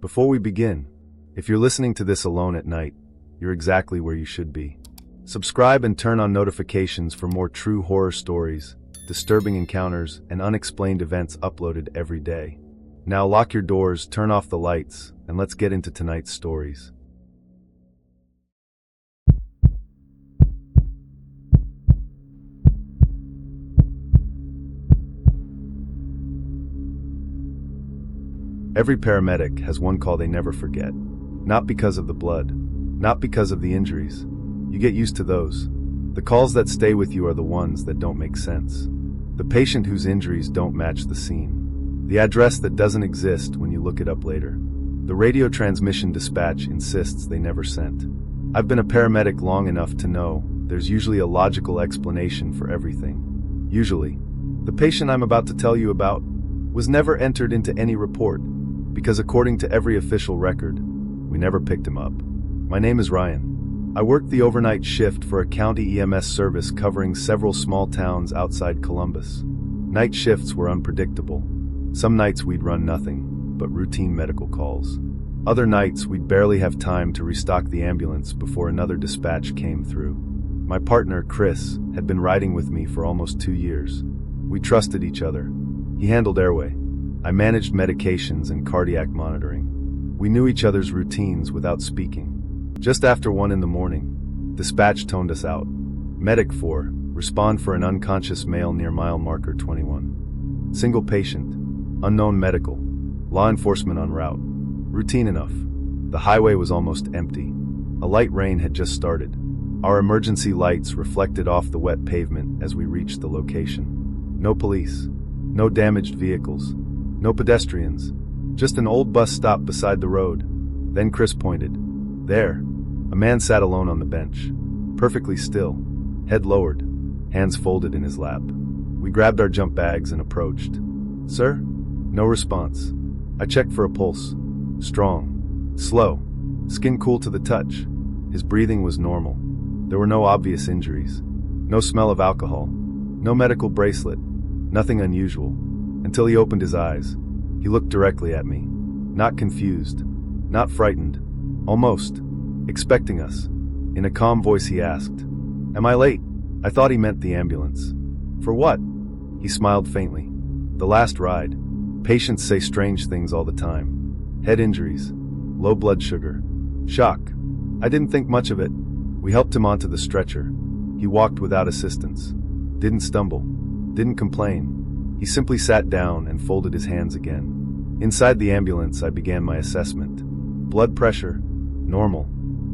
Before we begin, if you're listening to this alone at night, you're exactly where you should be. Subscribe and turn on notifications for more true horror stories, disturbing encounters, and unexplained events uploaded every day. Now lock your doors, turn off the lights, and let's get into tonight's stories. Every paramedic has one call they never forget. Not because of the blood, not because of the injuries. You get used to those. The calls that stay with you are the ones that don't make sense. The patient whose injuries don't match the scene. The address that doesn't exist when you look it up later. The radio transmission dispatch insists they never sent. I've been a paramedic long enough to know there's usually a logical explanation for everything. Usually, the patient I'm about to tell you about was never entered into any report, because according to every official record, we never picked him up. My name is Ryan. I worked the overnight shift for a county EMS service covering several small towns outside Columbus. Night shifts were unpredictable. Some nights we'd run nothing but routine medical calls. Other nights we'd barely have time to restock the ambulance before another dispatch came through. My partner, Chris, had been riding with me for almost 2 years. We trusted each other. He handled airway. I managed medications and cardiac monitoring. We knew each other's routines without speaking. Just after 1 a.m, dispatch toned us out. Medic 4, respond for an unconscious male near mile marker 21. Single patient, unknown medical, law enforcement en route. Routine enough. The highway was almost empty. A light rain had just started. Our emergency lights reflected off the wet pavement as we reached the location. No police, no damaged vehicles, no pedestrians, just an old bus stop beside the road. Then Chris pointed. There, a man sat alone on the bench, perfectly still, head lowered, hands folded in his lap. We grabbed our jump bags and approached. Sir? No response. I checked for a pulse. Strong, slow, skin cool to the touch. His breathing was normal. There were no obvious injuries, no smell of alcohol, no medical bracelet, nothing unusual. Until he opened his eyes. He looked directly at me. Not confused, not frightened, almost expecting us. In a calm voice he asked, "Am I late?" I thought he meant the ambulance. "For what?" He smiled faintly. "The last ride. Patients say strange things all the time. Head injuries, low blood sugar, shock." I didn't think much of it. We helped him onto the stretcher. He walked without assistance. Didn't stumble. Didn't complain. He simply sat down and folded his hands again. Inside the ambulance, I began my assessment. Blood pressure, normal.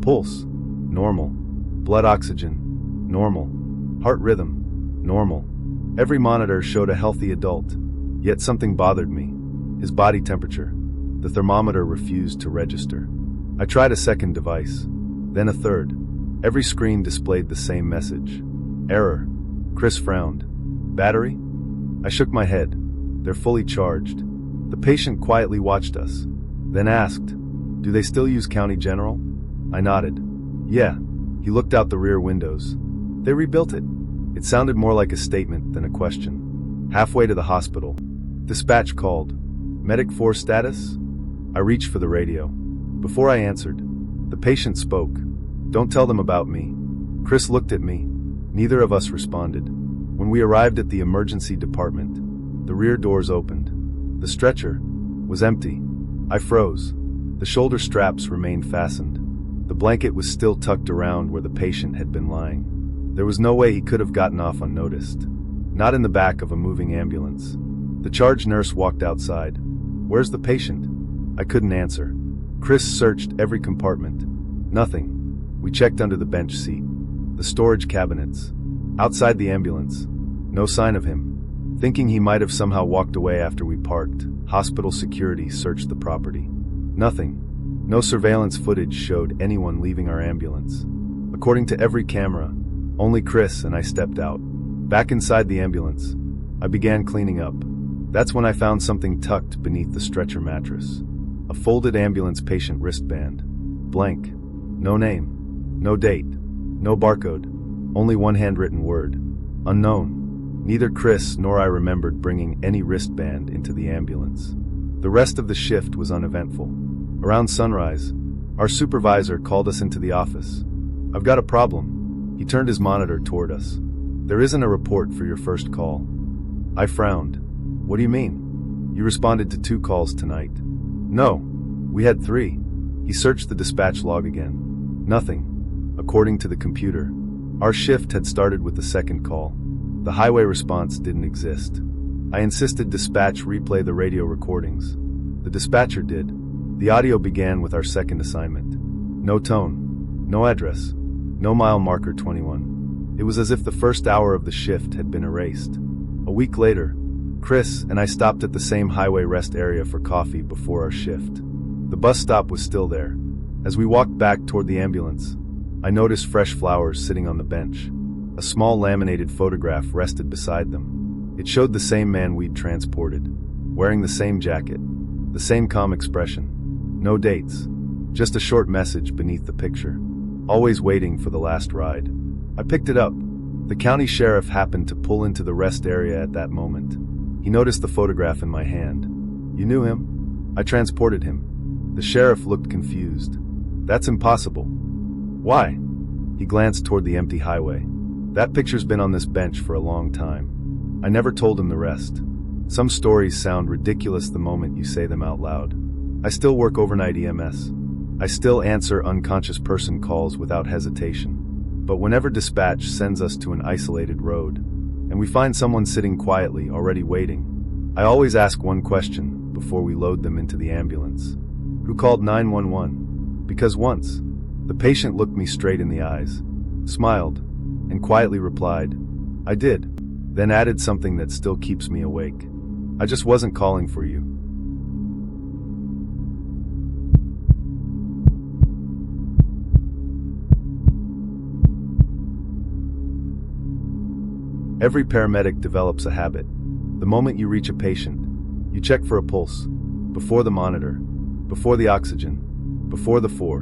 Pulse, normal. Blood oxygen, normal. Heart rhythm, normal. Every monitor showed a healthy adult. Yet something bothered me. His body temperature. The thermometer refused to register. I tried a second device, then a third. Every screen displayed the same message. Error. Chris frowned. Battery? I shook my head. They're fully charged. The patient quietly watched us, then asked, "Do they still use County General?" I nodded. "Yeah." He looked out the rear windows. "They rebuilt it." It sounded more like a statement than a question. Halfway to the hospital, dispatch called. "Medic 4 status?" I reached for the radio. Before I answered, the patient spoke. "Don't tell them about me." Chris looked at me. Neither of us responded. When we arrived at the emergency department, the rear doors opened. The stretcher was empty. I froze. The shoulder straps remained fastened. The blanket was still tucked around where the patient had been lying. There was no way he could have gotten off unnoticed. Not in the back of a moving ambulance. The charge nurse walked outside. "Where's the patient?" I couldn't answer. Chris searched every compartment. Nothing. We checked under the bench seat, the storage cabinets, outside the ambulance. No sign of him. Thinking he might have somehow walked away after we parked, hospital security searched the property. Nothing. No surveillance footage showed anyone leaving our ambulance. According to every camera, only Chris and I stepped out. Back inside the ambulance, I began cleaning up. That's when I found something tucked beneath the stretcher mattress. A folded ambulance patient wristband. Blank. No name. No date. No barcode. Only one handwritten word. Unknown. Neither Chris nor I remembered bringing any wristband into the ambulance. The rest of the shift was uneventful. Around sunrise, our supervisor called us into the office. "I've got a problem." He turned his monitor toward us. "There isn't a report for your first call." I frowned. "What do you mean? You responded to 2 calls tonight." "No, we had 3. He searched the dispatch log again. Nothing. According to the computer, our shift had started with the second call. The highway response didn't exist. I insisted dispatch replay the radio recordings. The dispatcher did. The audio began with our second assignment. No tone, no address, no mile marker 21. It was as if the first hour of the shift had been erased. A week later, Chris and I stopped at the same highway rest area for coffee before our shift. The bus stop was still there. As we walked back toward the ambulance, I noticed fresh flowers sitting on the bench. A small laminated photograph rested beside them. It showed the same man we'd transported, wearing the same jacket, the same calm expression. No dates, just a short message beneath the picture. Always waiting for the last ride. I picked it up. The county sheriff happened to pull into the rest area at that moment. He noticed the photograph in my hand. "You knew him?" "I transported him." The sheriff looked confused. "That's impossible." "Why?" He glanced toward the empty highway. "That picture's been on this bench for a long time." I never told him the rest. Some stories sound ridiculous the moment you say them out loud. I still work overnight EMS. I still answer unconscious person calls without hesitation. But whenever dispatch sends us to an isolated road, and we find someone sitting quietly, already waiting, I always ask one question before we load them into the ambulance. "Who called 911? Because once, the patient looked me straight in the eyes, smiled, and quietly replied, "I did," then added something that still keeps me awake. "I just wasn't calling for you." Every paramedic develops a habit. The moment you reach a patient, you check for a pulse, before the monitor, before the oxygen, before the 4.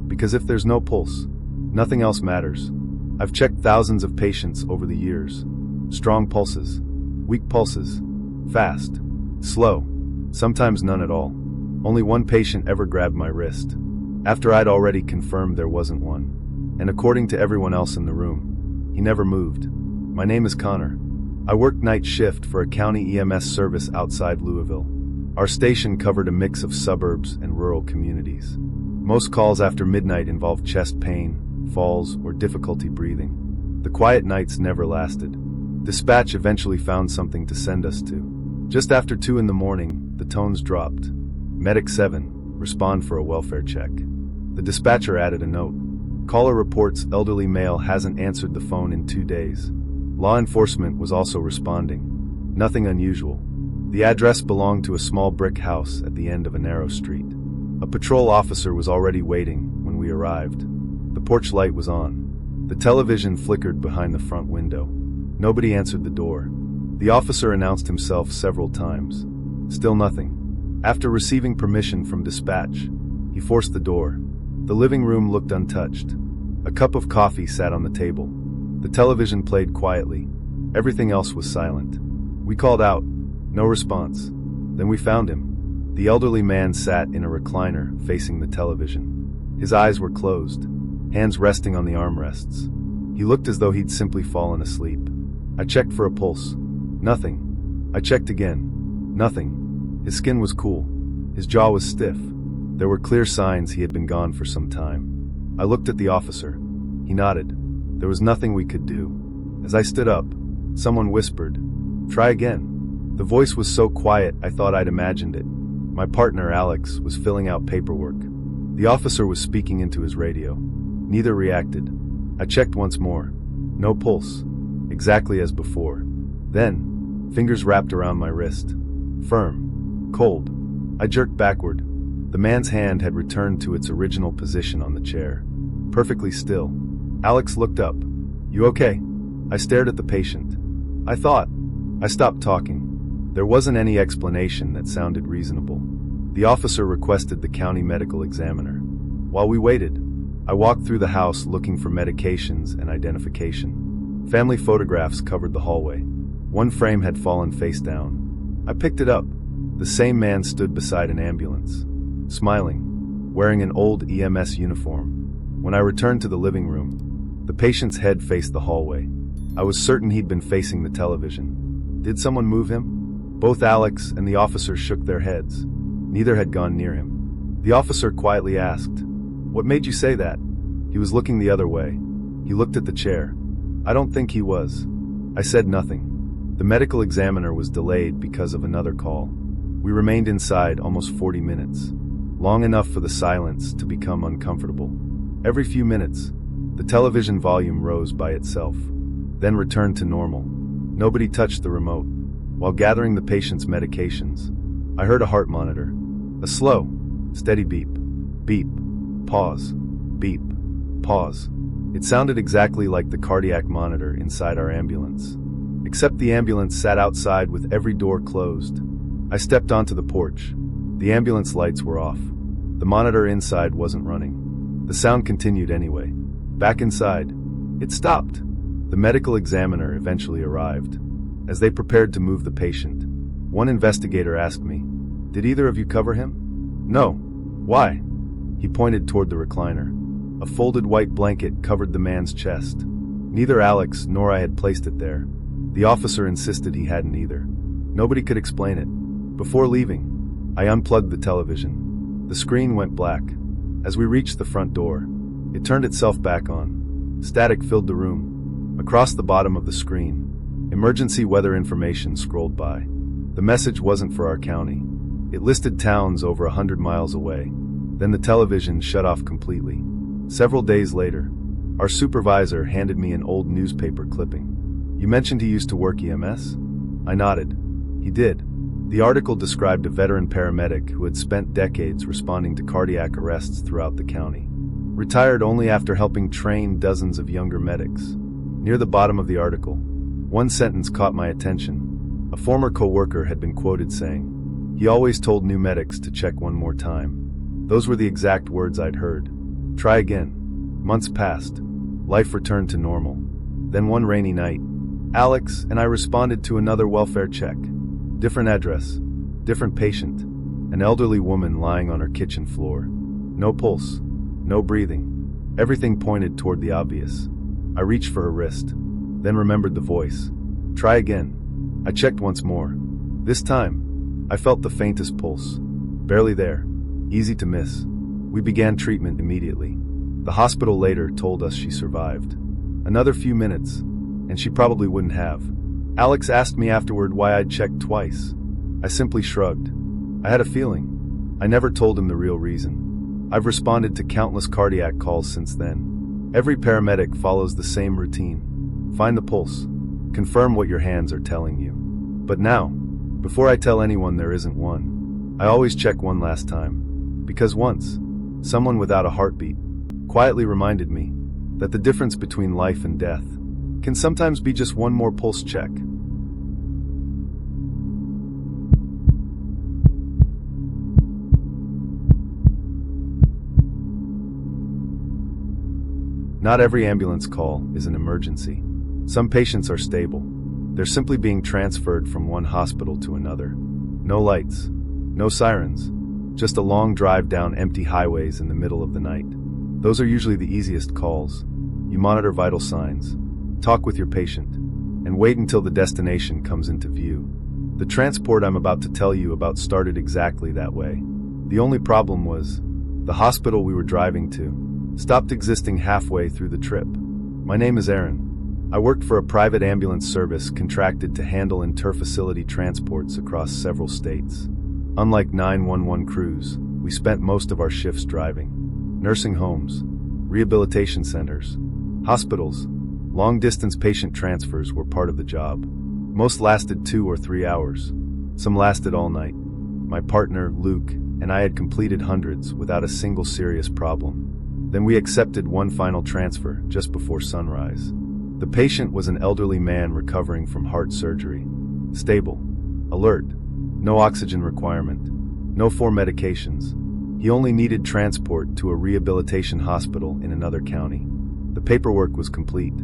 Because if there's no pulse, nothing else matters. I've checked thousands of patients over the years. Strong pulses, weak pulses, fast, slow, sometimes none at all. Only one patient ever grabbed my wrist, after I'd already confirmed there wasn't one. And according to everyone else in the room, he never moved. My name is Connor. I worked night shift for a county EMS service outside Louisville. Our station covered a mix of suburbs and rural communities. Most calls after midnight involved chest pain, falls, or difficulty breathing. The quiet nights never lasted. Dispatch eventually found something to send us to. Just after 2 in the morning, the tones dropped. "Medic 7, respond for a welfare check." The dispatcher added a note. "Caller reports elderly male hasn't answered the phone in 2 days." Law enforcement was also responding. Nothing unusual. The address belonged to a small brick house at the end of a narrow street. A patrol officer was already waiting when we arrived. The porch light was on. The television flickered behind the front window. Nobody answered the door. The officer announced himself several times. Still nothing. After receiving permission from dispatch, he forced the door. The living room looked untouched. A cup of coffee sat on the table. The television played quietly. Everything else was silent. We called out. No response. Then we found him. The elderly man sat in a recliner facing the television. His eyes were closed, hands resting on the armrests. He looked as though he'd simply fallen asleep. I checked for a pulse. Nothing. I checked again. Nothing. His skin was cool. His jaw was stiff. There were clear signs he had been gone for some time. I looked at the officer. He nodded. There was nothing we could do. As I stood up, someone whispered, "Try again." The voice was so quiet I thought I'd imagined it. My partner, Alex, was filling out paperwork. The officer was speaking into his radio. Neither reacted. I checked once more. No pulse. Exactly as before. Then, fingers wrapped around my wrist. Firm. Cold. I jerked backward. The man's hand had returned to its original position on the chair. Perfectly still. Alex looked up. "You okay?" I stared at the patient. I stopped talking. There wasn't any explanation that sounded reasonable. The officer requested the county medical examiner. While we waited, I walked through the house looking for medications and identification. Family photographs covered the hallway. One frame had fallen face down. I picked it up. The same man stood beside an ambulance, smiling. wearing an old EMS uniform. When I returned to the living room, the patient's head faced the hallway. I was certain he'd been facing the television. Did someone move him? Both Alex and the officer shook their heads. Neither had gone near him. The officer quietly asked, "What made you say that?" He was looking the other way. He looked at the chair. "I don't think he was." I said nothing. The medical examiner was delayed because of another call. We remained inside almost 40 minutes, long enough for the silence to become uncomfortable. Every few minutes, the television volume rose by itself, then returned to normal. Nobody touched the remote. While gathering the patient's medications, I heard a heart monitor. A slow, steady beep. Beep. Pause. Beep. Pause. It sounded exactly like the cardiac monitor inside our ambulance. Except the ambulance sat outside with every door closed. I stepped onto the porch. The ambulance lights were off. The monitor inside wasn't running. The sound continued anyway. Back inside, it stopped. The medical examiner eventually arrived. As they prepared to move the patient, one investigator asked me, "Did either of you cover him?" "No." "Why?" He pointed toward the recliner. A folded white blanket covered the man's chest. Neither Alex nor I had placed it there. The officer insisted he hadn't either. Nobody could explain it. Before leaving, I unplugged the television. The screen went black. As we reached the front door, it turned itself back on. Static filled the room. Across the bottom of the screen, emergency weather information scrolled by. The message wasn't for our county. It listed towns over 100 miles away. Then the television shut off completely. Several days later, our supervisor handed me an old newspaper clipping. "You mentioned he used to work EMS?" I nodded. He did. The article described a veteran paramedic who had spent decades responding to cardiac arrests throughout the county. Retired only after helping train dozens of younger medics. Near the bottom of the article, one sentence caught my attention. A former co-worker had been quoted saying, "He always told new medics to check one more time." Those were the exact words I'd heard. Try again. Months passed. Life returned to normal. Then one rainy night, Alex and I responded to another welfare check. Different address, different patient, an elderly woman lying on her kitchen floor. No pulse, no breathing. Everything pointed toward the obvious. I reached for her wrist, then remembered the voice. Try again. I checked once more. This time, I felt the faintest pulse. Barely there. Easy to miss. We began treatment immediately. The hospital later told us she survived. Another few minutes, and she probably wouldn't have. Alex asked me afterward why I'd checked twice. I simply shrugged. I had a feeling. I never told him the real reason. I've responded to countless cardiac calls since then. Every paramedic follows the same routine. Find the pulse. Confirm what your hands are telling you. But now, before I tell anyone there isn't one, I always check one last time. Because once, someone without a heartbeat quietly reminded me that the difference between life and death can sometimes be just one more pulse check. Not every ambulance call is an emergency. Some patients are stable. They're simply being transferred from one hospital to another. No lights, no sirens, just a long drive down empty highways in the middle of the night. Those are usually the easiest calls. You monitor vital signs, talk with your patient, and wait until the destination comes into view. The transport I'm about to tell you about started exactly that way. The only problem was, the hospital we were driving to stopped existing halfway through the trip. My name is Aaron. I worked for a private ambulance service contracted to handle inter-facility transports across several states. Unlike 911 crews, we spent most of our shifts driving. Nursing homes, rehabilitation centers, hospitals, long-distance patient transfers were part of the job. Most lasted 2 or 3 hours. Some lasted all night. My partner, Luke, and I had completed hundreds without a single serious problem. Then we accepted one final transfer just before sunrise. The patient was an elderly man recovering from heart surgery. Stable, alert, no oxygen requirement, no 4 medications. He only needed transport to a rehabilitation hospital in another county. The paperwork was complete.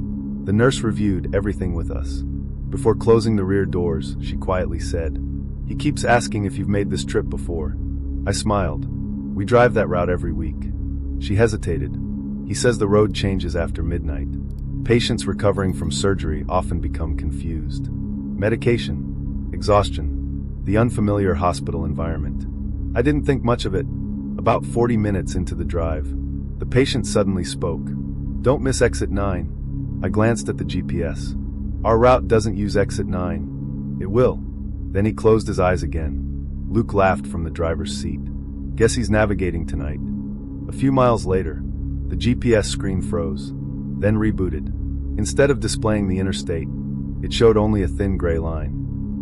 The nurse reviewed everything with us. Before closing the rear doors, she quietly said, "He keeps asking if you've made this trip before." I smiled. We drive that route every week. She hesitated. He says the road changes after midnight. Patients recovering from surgery often become confused. Medication, exhaustion, the unfamiliar hospital environment. I didn't think much of it. About 40 minutes into the drive, the patient suddenly spoke. "Don't miss exit 9. I glanced at the GPS. "Our route doesn't use exit 9. "It will." Then he closed his eyes again. Luke laughed from the driver's seat. "Guess he's navigating tonight." A few miles later, the GPS screen froze, then rebooted. Instead of displaying the interstate, it showed only a thin gray line.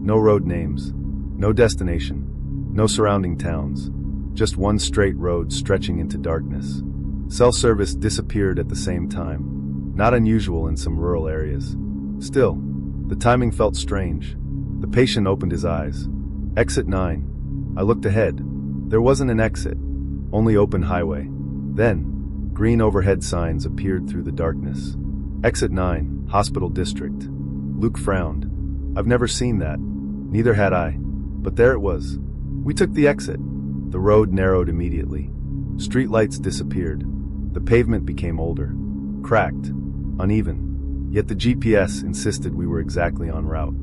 No road names, no destination, no surrounding towns, just one straight road stretching into darkness. Cell service disappeared at the same time, not unusual in some rural areas. Still, the timing felt strange. The patient opened his eyes. "Exit 9. I looked ahead. There wasn't an exit, only open highway. Then, green overhead signs appeared through the darkness. "Exit 9, Hospital District." Luke frowned. "I've never seen that." Neither had I. But there it was. We took the exit. The road narrowed immediately. Streetlights disappeared. The pavement became older, cracked, uneven. Yet the GPS insisted we were exactly en route.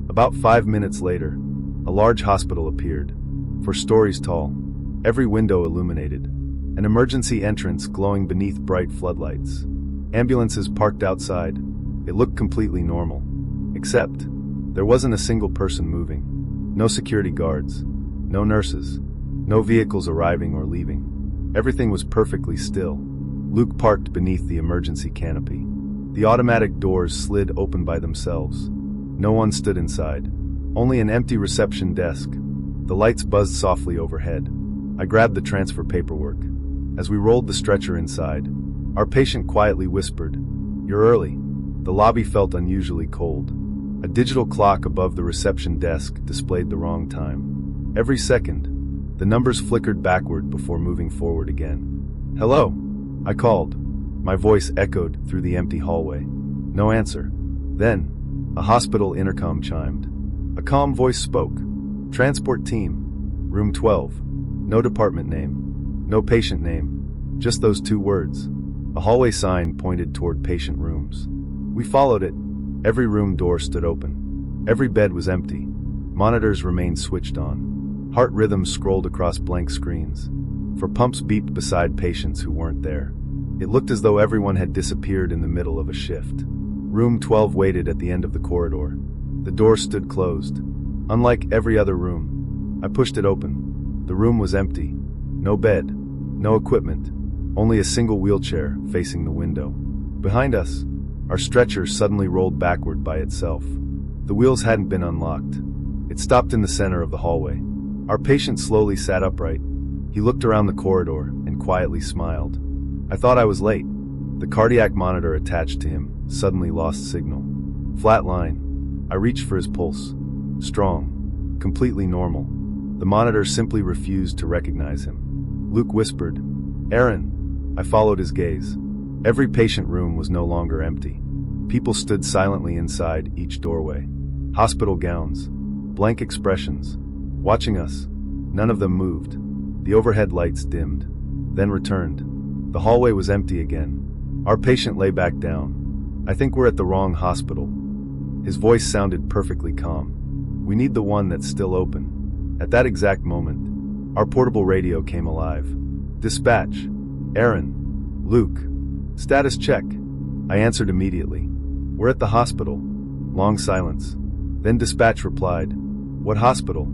About 5 minutes later, a large hospital appeared, 4 stories tall, every window illuminated, an emergency entrance glowing beneath bright floodlights. Ambulances parked outside. It looked completely normal. Except, there wasn't a single person moving. No security guards, no nurses, no vehicles arriving or leaving. Everything was perfectly still. Luke parked beneath the emergency canopy. The automatic doors slid open by themselves. No one stood inside. Only an empty reception desk. The lights buzzed softly overhead. I grabbed the transfer paperwork. As we rolled the stretcher inside, our patient quietly whispered, "You're early." The lobby felt unusually cold. A digital clock above the reception desk displayed the wrong time. Every second, the numbers flickered backward before moving forward again. "Hello," I called. My voice echoed through the empty hallway. No answer. Then, a hospital intercom chimed. A calm voice spoke. "Transport team. Room 12. No department name. No patient name. Just those 2 words." A hallway sign pointed toward patient rooms. We followed it. Every room door stood open. Every bed was empty. Monitors remained switched on. Heart rhythms scrolled across blank screens. For pumps beeped beside patients who weren't there. It looked as though everyone had disappeared in the middle of a shift. Room 12 waited at the end of the corridor. The door stood closed. Unlike every other room, I pushed it open. The room was empty. No bed, no equipment, only a single wheelchair facing the window. Behind us, our stretcher suddenly rolled backward by itself. The wheels hadn't been unlocked. It stopped in the center of the hallway. Our patient slowly sat upright. He looked around the corridor and quietly smiled. I thought I was late. The cardiac monitor attached to him suddenly lost signal. Flat line. I reached for his pulse. Strong. Completely normal. The monitor simply refused to recognize him. Luke whispered, "Aaron." I followed his gaze. Every patient room was no longer empty. People stood silently inside each doorway. Hospital gowns. Blank expressions. Watching us. None of them moved. The overhead lights dimmed, then returned. The hallway was empty again. Our patient lay back down. "I think we're at the wrong hospital." His voice sounded perfectly calm. "We need the one that's still open." At that exact moment, our portable radio came alive. "Dispatch. Aaron. Luke. Status check." I answered immediately. "We're at the hospital." Long silence. Then dispatch replied, "What hospital?"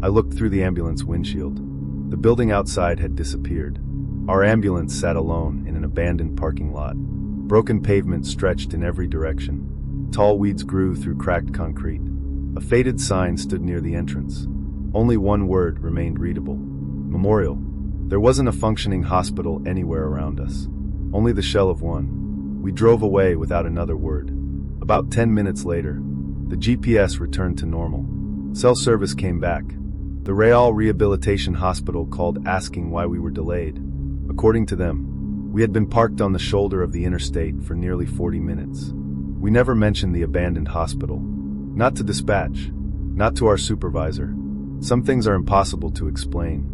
I looked through the ambulance windshield. The building outside had disappeared. Our ambulance sat alone in an abandoned parking lot. Broken pavement stretched in every direction. Tall weeds grew through cracked concrete. A faded sign stood near the entrance. Only one word remained readable. Memorial. There wasn't a functioning hospital anywhere around us. Only the shell of one. We drove away without another word. About 10 minutes later, the GPS returned to normal. Cell service came back. The Real Rehabilitation Hospital called asking why we were delayed. According to them, we had been parked on the shoulder of the interstate for nearly 40 minutes. We never mentioned the abandoned hospital. Not to dispatch. Not to our supervisor. Some things are impossible to explain.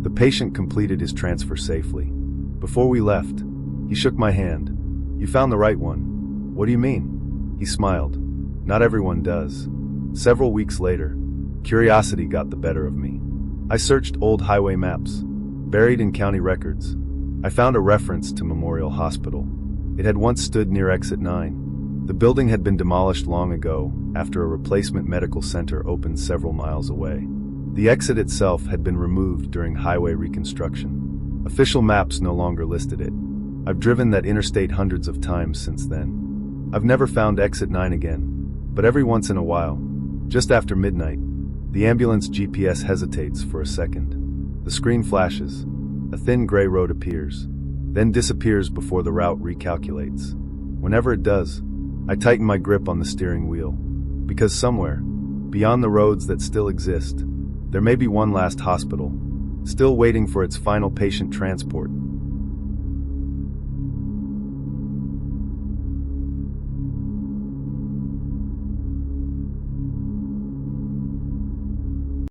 The patient completed his transfer safely. Before we left, he shook my hand. "You found the right one." "What do you mean?" He smiled. "Not everyone does." Several weeks later, curiosity got the better of me. I searched old highway maps, buried in county records. I found a reference to Memorial Hospital. It had once stood near Exit 9. The building had been demolished long ago after a replacement medical center opened several miles away. The exit itself had been removed during highway reconstruction. Official maps no longer listed it. I've driven that interstate hundreds of times since then. I've never found Exit 9 again, but every once in a while, just after midnight, the ambulance GPS hesitates for a second. The screen flashes. A thin gray road appears, then disappears before the route recalculates. Whenever it does, I tighten my grip on the steering wheel, because somewhere, beyond the roads that still exist, there may be one last hospital, still waiting for its final patient transport.